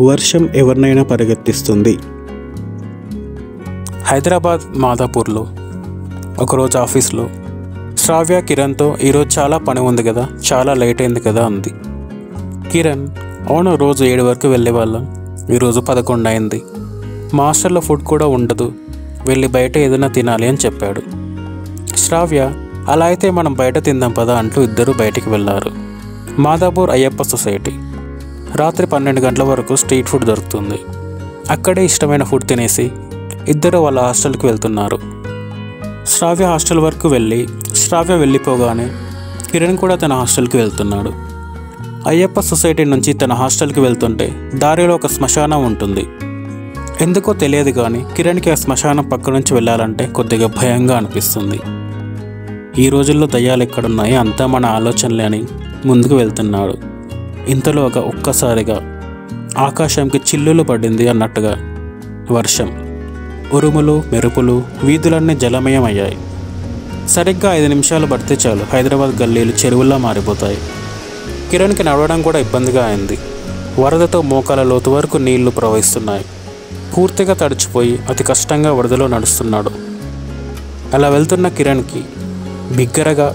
వర్షం ఎవరినైనా పరిగెత్తిస్తుంది. హైదరాబాద్ మాదాపూర్లో ఒకరోజు ఆఫీస్లో శ్రావ్య కిరణ్తో ఈరోజు చాలా పని ఉంది కదా, చాలా లేట్ అయింది కదా అంది. కిరణ్, అవును, రోజు 7 వరకు వెళ్ళేవాళ్ళం, ఈరోజు 11 అయింది. మా హాస్టల్లో ఫుడ్ కూడా ఉండదు, వెళ్ళి బయట ఏదైనా తినాలి అని చెప్పాడు. శ్రావ్య, అలా అయితే మనం బయట తిందాం పదా అంటూ ఇద్దరు బయటికి వెళ్ళారు. మాదాపూర్ అయ్యప్ప సొసైటీ. రాత్రి 12 గంటల వరకు స్ట్రీట్ ఫుడ్ దొరుకుతుంది. అక్కడే ఇష్టమైన ఫుడ్ తినేసి ఇద్దరు వాళ్ళ హాస్టల్కి వెళ్తున్నారు. శ్రావ్య హాస్టల్ వరకు వెళ్ళిపోగానే కిరణ్ కూడా తన హాస్టల్కి వెళ్తున్నాడు. అయ్యప్ప సొసైటీ నుంచి తన హాస్టల్కి వెళ్తుంటే దారిలో ఒక శ్మశానం ఉంటుంది. ఎందుకో తెలియదు కానీ కిరణ్కి ఆ శ్మశానం పక్క నుంచి వెళ్ళాలంటే కొద్దిగా భయంగా అనిపిస్తుంది. ఈ రోజుల్లో దయ్యాలు ఎక్కడున్నాయి, అంతా మన ఆలోచనలే అని ముందుకు వెళ్తున్నాడు. ఇంతలో ఒక్కసారిగా ఆకాశంకి చిల్లులు పడింది అన్నట్టుగా వర్షం, ఉరుములు, మెరుపులు, వీధులన్నీ జలమయమయ్యాయి. సరిగ్గా 5 నిమిషాలు పడితే చాలు హైదరాబాద్ గల్లీలు చెరువుల్లా మారిపోతాయి. కిరణ్కి నడవడం కూడా ఇబ్బందిగా అయింది. వరదతో మోకాల లోతు వరకు నీళ్లు ప్రవహిస్తున్నాయి. పూర్తిగా తడిచిపోయి అతి కష్టంగా వరదలో నడుస్తున్నాడు. అలా వెళ్తున్న కిరణ్కి బిగ్గరగా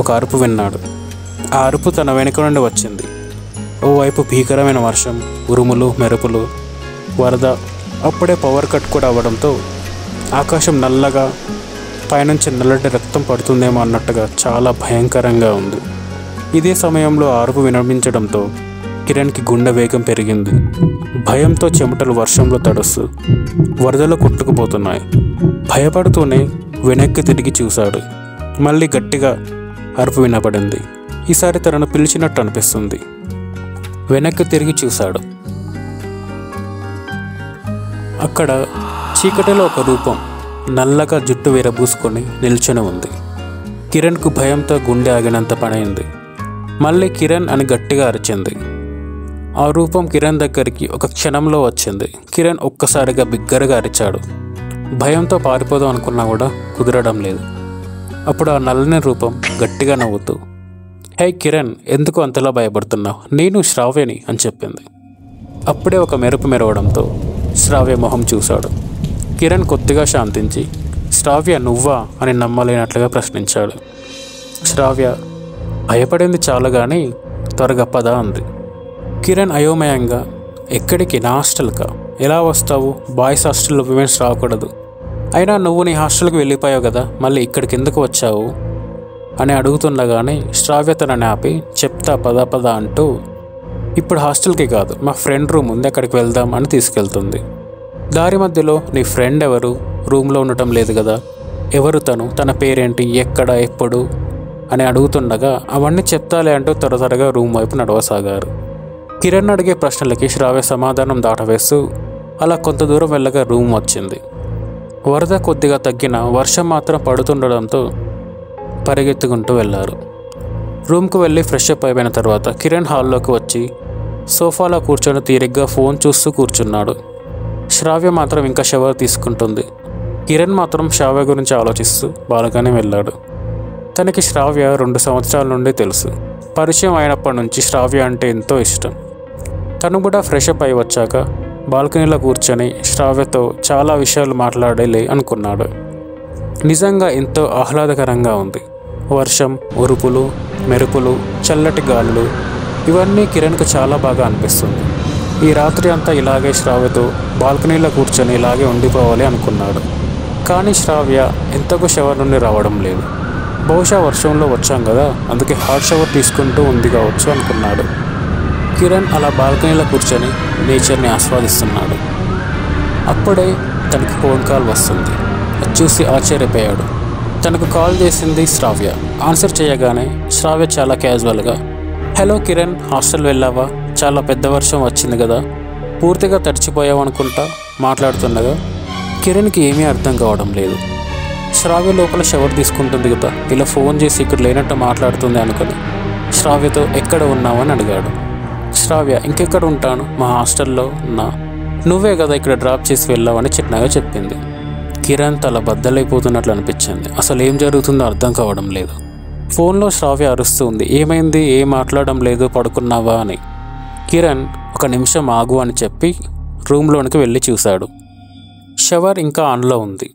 ఒక అరుపు విన్నాడు. ఆ అరుపు తన వెనుక నుండి వచ్చింది. ఓవైపు భీకరమైన వర్షం, ఉరుములు, మెరుపులు, వరద. అప్పుడే పవర్ కట్ కూడా అవ్వడంతో ఆకాశం నల్లగా, పైనుంచి నల్లటి రక్తం పడుతుందేమో అన్నట్టుగా చాలా భయంకరంగా ఉంది. ఇదే సమయంలో ఆ అరుపు వినిపించడంతో కిరణ్కి గుండె వేగం పెరిగింది. భయంతో చెమటలు వర్షంలో తడుస్తూ వరదలో కొట్టుకుపోతున్నాయి. భయపడుతూనే వెనక్కి తిరిగి చూశాడు. మళ్ళీ గట్టిగా అరుపు వినపడింది. ఈసారి తనను పిలిచినట్టు అనిపిస్తుంది. వెనక్కి తిరిగి చూశాడు. అక్కడ చీకటిలో ఒక రూపం నల్లగా జుట్టు విరబూసుకొని నిల్చొని ఉంది. కిరణ్కు భయంతో గుండె ఆగినంత పనైంది. మళ్ళీ కిరణ్ అని గట్టిగా అరిచింది. ఆ రూపం కిరణ్ దగ్గరికి ఒక క్షణంలో వచ్చింది. కిరణ్ ఒక్కసారిగా బిగ్గరగా అరిచాడు. భయంతో పారిపోదాం అనుకున్నా కూడా కుదరడం లేదు. అప్పుడు ఆ నల్లని రూపం గట్టిగా నవ్వుతూ, హే కిరణ్, ఎందుకు అంతలా భయపడుతున్నావు? నేను శ్రావ్యని అని చెప్పింది. అప్పుడే ఒక మెరుపు మెరవడంతో శ్రావ్య మొహం చూశాడు. కిరణ్ కొద్దిగా శాంతించి, శ్రావ్య నువ్వా అని నమ్మలేనట్లుగా ప్రశ్నించాడు. శ్రావ్య భయపడింది చాలు కానీ త్వరగా పద అంది. కిరణ్ అయోమయంగా, ఎక్కడికి? నా హాస్టల్కా? ఎలా వస్తావు? బాయ్స్ హాస్టల్లో విమెన్స్ రాకూడదు. అయినా నువ్వు నీ హాస్టల్కి వెళ్ళిపోయావు కదా, మళ్ళీ ఇక్కడికి ఎందుకు వచ్చావు అని అడుగుతుండగానే శ్రావ్య తనని ఆపి, చెప్తా పద అంటూ ఇప్పుడు హాస్టల్కి కాదు, మా ఫ్రెండ్ రూమ్ ఉంది, అక్కడికి వెళ్దాం అని తీసుకెళ్తుంది. దారి మధ్యలో నీ ఫ్రెండ్ ఎవరు? రూమ్లో ఉండటం లేదు కదా, ఎవరు తను? తన పేరేంటి? ఎక్కడ? ఎప్పుడు అని అడుగుతుండగా అవన్నీ చెప్తాలే అంటూ త్వరగా రూమ్ వైపు నడవసాగారు. కిరణ్ అడిగే ప్రశ్నలకి శ్రావ్య సమాధానం దాటవేస్తూ అలా కొంత దూరం వెళ్ళగా రూమ్ వచ్చింది. వరద కొద్దిగా తగ్గిన వర్షం మాత్రం పడుతుండడంతో పరిగెత్తుకుంటూ వెళ్ళారు. రూమ్కు వెళ్ళి ఫ్రెష్ అప్ అయిపోయిన తర్వాత కిరణ్ హాల్లోకి వచ్చి సోఫాలో కూర్చొని తీరిగ్గా ఫోన్ చూస్తూ కూర్చున్నాడు. శ్రావ్య మాత్రం ఇంకా షవర్ తీసుకుంటుంది. కిరణ్ మాత్రం శ్రావ్య గురించి ఆలోచిస్తూ బాల్కనీ వెళ్ళాడు. తనకి శ్రావ్య 2 సంవత్సరాల నుండి తెలుసు. పరిచయం అయినప్పటి నుంచి శ్రావ్య అంటే ఎంతో ఇష్టం. తను కూడా ఫ్రెష్ అప్ అయి వచ్చాక బాల్కనీలో కూర్చొని శ్రావ్యతో చాలా విషయాలు మాట్లాడేలే అనుకున్నాడు. నిజంగా ఎంతో ఆహ్లాదకరంగా ఉంది. వర్షం, ఉరుపులు, మెరుపులు, చల్లటి గాలులు, ఇవన్నీ కిరణ్కు చాలా బాగా అనిపిస్తుంది. ఈ రాత్రి అంతా ఇలాగే శ్రావ్యతో బాల్కనీలో కూర్చొని ఇలాగే ఉండిపోవాలి అనుకున్నాడు. కానీ శ్రావ్య ఎంతకు షవర్ నుండి రావడం లేదు. బహుశా వర్షంలో వచ్చాం కదా, అందుకే హాట్ షవర్ తీసుకుంటూ ఉంది కావచ్చు అనుకున్నాడు. కిరణ్ అలా బాల్కనీలో కూర్చొని నేచర్ని ఆస్వాదిస్తున్నాడు. అప్పుడే తనకి ఫోన్ కాల్ వస్తుంది. అది చూసి ఆశ్చర్యపోయాడు. తనకు కాల్ చేసింది శ్రావ్య. ఆన్సర్ చేయగానే శ్రావ్య చాలా క్యాజువల్గా, హలో కిరణ్, హాస్టల్ వెళ్ళావా? చాలా పెద్ద వర్షం వచ్చింది కదా, పూర్తిగా తడిచిపోయావు అనుకుంటా మాట్లాడుతుండగా కిరణ్కి ఏమీ అర్థం కావడం లేదు. శ్రావ్య లోపల షవర్ తీసుకుంటుంది కదా, ఇలా ఫోన్ చేసి ఇక్కడ లేనట్టు మాట్లాడుతుంది అనుకుని శ్రావ్యతో ఎక్కడ ఉన్నావని అడిగాడు. శ్రావ్య, ఇంకెక్కడ ఉంటాను, మా హాస్టల్లో ఉన్నా, నువ్వే కదా ఇక్కడ డ్రాప్ చేసి వెళ్ళావని చిన్నగా చెప్పింది. కిరణ్ తల బద్దలైపోతున్నట్లు అనిపించింది. అసలు ఏం జరుగుతుందో అర్థం కావడం లేదు. ఫోన్లో శ్రావ్య అరుస్తుంది, ఏమైంది, ఏం మాట్లాడడం లేదు, పడుకున్నావా అని. కిరణ్ ఒక నిమిషం ఆగు అని చెప్పి రూమ్లోనికి వెళ్ళి చూశాడు. షవర్ ఇంకా ఆన్లో ఉంది.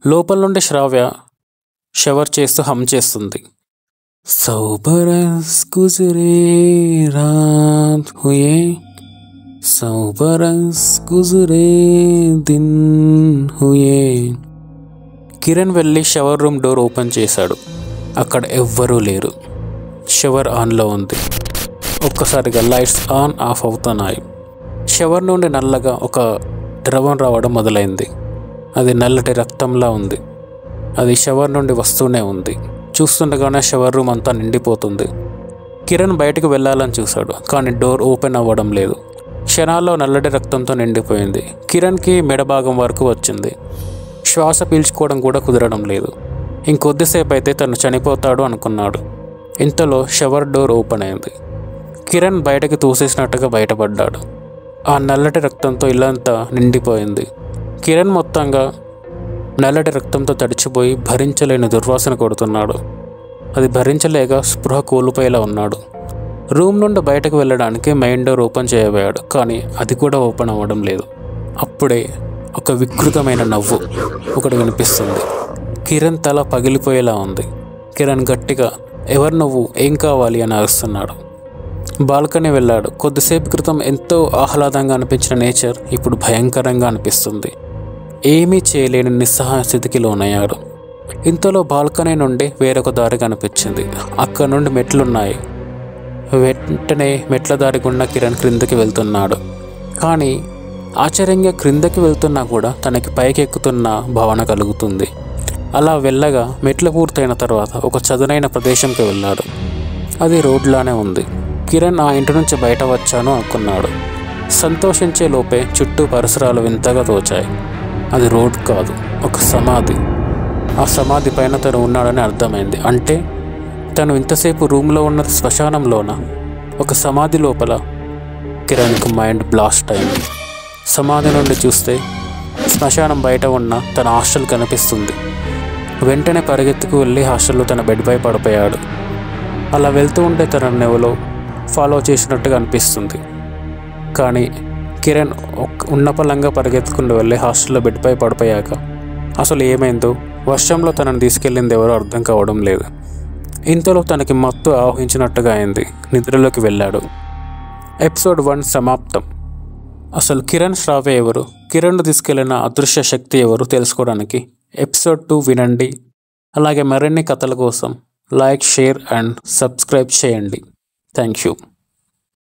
లోపల నుండి శ్రావ్య షవర్ చేస్తూ హమ్ చేస్తుంది. సౌ బరస్ గుజరే రాత్ హుయే, సౌ బరస్ గుజరే దిన్ హుయే. కిరణ్ వెళ్ళి షవర్ రూమ్ డోర్ ఓపెన్ చేశాడు. అక్కడ ఎవ్వరూ లేరు. షవర్ ఆన్లో ఉంది. ఒక్కసారిగా లైట్స్ ఆన్ ఆఫ్ అవుతున్నాయి. షవర్ నుండి నల్లగా ఒక ద్రవం రావడం మొదలైంది. అది నల్లటి రక్తంలా ఉంది. అది షవర్ నుండి వస్తూనే ఉంది. చూస్తుండగానే షవర్ రూమ్ అంతా నిండిపోతుంది. కిరణ్ బయటకు వెళ్ళాలని చూశాడు, కానీ డోర్ ఓపెన్ అవ్వడం లేదు. క్షణాల్లో నల్లటి రక్తంతో నిండిపోయింది. కిరణ్కి మెడభాగం వరకు వచ్చింది. శ్వాస పీల్చుకోవడం కూడా కుదరడం లేదు. ఇంకొద్దిసేపు అయితే తను చనిపోతాడు అనుకున్నాడు. ఇంతలో షవర్ డోర్ ఓపెన్ అయింది. కిరణ్ బయటకు తోసేసినట్టుగా బయటపడ్డాడు. ఆ నల్లటి రక్తంతో ఇల్లంతా నిండిపోయింది. కిరణ్ మొత్తంగా నల్లటి రక్తంతో తడిచిపోయి భరించలేని దుర్వాసన కొడుతున్నాడు. అది భరించలేక స్పృహ కోల్పోయేలా ఉన్నాడు. రూమ్ నుండి బయటకు వెళ్ళడానికి మెయిన్ డోర్ ఓపెన్ చేయబోయాడు, కానీ అది కూడా ఓపెన్ అవ్వడం లేదు. అప్పుడే ఒక వికృతమైన నవ్వు ఒకటి వినిపిస్తుంది. కిరణ్ తల పగిలిపోయేలా ఉంది. కిరణ్ గట్టిగా ఎవరు నువ్వు, ఏం కావాలి అని అరుస్తున్నాడు. బాల్కనీ వెళ్ళాడు. కొద్దిసేపు క్రితం ఎంతో ఆహ్లాదంగా అనిపించిన నేచర్ ఇప్పుడు భయంకరంగా అనిపిస్తుంది. ఏమీ చేయలేని నిస్సహాయ స్థితికి లోనయ్యాడు. ఇంతలో బాల్కనీ నుండి వేరొక దారి కనిపించింది. అక్కడ నుండి మెట్లున్నాయి. వెంటనే మెట్ల దారి గుండా కిరణ్ క్రిందకి వెళ్తున్నాడు. కానీ ఆశ్చర్యంగా క్రిందకి వెళ్తున్నా కూడా తనకి పైకి ఎక్కుతున్న భావన కలుగుతుంది. అలా వెళ్ళగా మెట్లు పూర్తయిన తర్వాత ఒక చదునైన ప్రదేశంకి వెళ్ళాడు. అది రోడ్లానే ఉంది. కిరణ్ ఆ ఇంటి నుంచి బయట వచ్చాను అనుకున్నాడు. సంతోషించే లోపే చుట్టూ పరిసరాలు వింతగా తోచాయి. అది రోడ్ కాదు, ఒక సమాధి. ఆ సమాధి పైన తను ఉన్నాడని అర్థమైంది. అంటే తను ఇంతసేపు రూమ్లో ఉన్నది శ్మశానంలోన. ఒక సమాధి లోపల. కిరణ్కు మైండ్ బ్లాస్ట్ అయింది. సమాధి నుండి చూస్తే శ్మశానం బయట ఉన్న తన హాస్టల్ కనిపిస్తుంది. వెంటనే పరిగెత్తుకు వెళ్ళి హాస్టల్లో తన బెడ్పై పడిపోయాడు. అలా వెళ్తూ ఉంటే తన నెవలో ఫాలో చేసినట్టుగా అనిపిస్తుంది. కానీ కిరణ్ ఉన్నపలంగా పరిగెత్తుకుంటూ వెళ్ళి హాస్టల్లో బెడ్పై పడిపోయాక అసలు ఏమైందో, వర్షంలో తనను తీసుకెళ్ళింది ఎవరో అర్థం కావడం లేదు. ఇంతలో తనకి మత్తు ఆవహించినట్టుగా అయింది. నిద్రలోకి వెళ్ళాడు. ఎపిసోడ్ 1 సమాప్తం. అసలు కిరణ్ శ్రావ్య ఎవరు, కిరణ్ను తీసుకెళ్లిన అదృశ్య శక్తి ఎవరు తెలుసుకోవడానికి ఎపిసోడ్ 2 వినండి. అలాగే మరిన్ని కథల కోసం లైక్, షేర్ అండ్ సబ్స్క్రైబ్ చేయండి. Thank you.